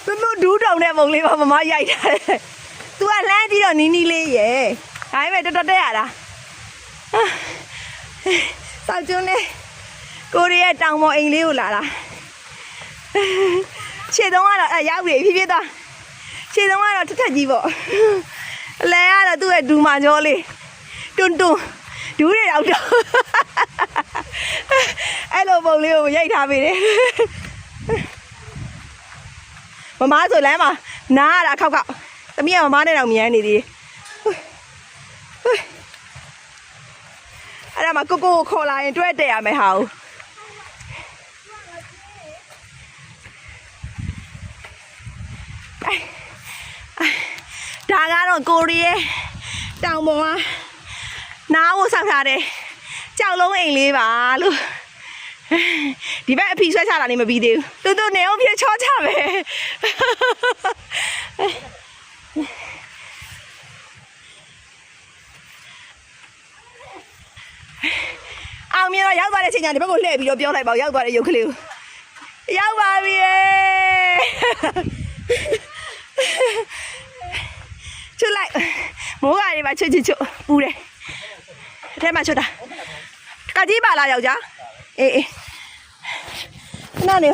သူဒူးတောင်တဲ့ပုံလေးပါမမရိုက်တာသူကလှမ်းကြည့်တော့နီးနီးလေးရဲ့ဒါပေမဲ့တော်တော်တက်ရတာစောက်ကျွန်းလေးကိုရီးယားတောင်ပေါ်အိမ်လေးကိုလာတာခြေတုံးကတော့ရောက်ပြီဖြည်းဖြည်းသွားခြေတုံးကတော့ထထကြီးပေါ့အလဲကတော့သူ့ရဲ့ဒူမာကြောလေးတွန်းတွန်းဒူးတွေတော့အဲ့လိုပုံလေးကိုရိုက်ထားပေးတယ်မမဆိုလမ်းမှာနားရတာခောက်သမီးကမမနဲ့တော့မြန်းနေသေးတယ်အဲ့ဒါမှကိုခေါ်လာရင်တွဲတက်ရမယ်ဟာဒါကတော့ကိုရီးယားတောင်ပေါ်ကနားကိုဆောက်ထားတယ်ကြောက်လုံးအိမ်လေးပါလို့ဒီဘက်အဖီဆွဲချတာနေမပြီးသေးဘူးတူနေအောင်ပြေချောချပဲအောင်မြင်တော့ရောက်သွားတဲ့အချိန်ကျဒီဘက်ကိုလှည့်ပြီးတော့ပြောလိုက်ပါရောက်သွားတဲ့ရုပ်ကလေးကိုရောက်ပါပြီချွတ်လိုက်မိုးကတွေပါချွတ်ပူတယ်အထဲမှာချွတ်တာကကြီးပါလားယောက်ျားအေးခဏနေ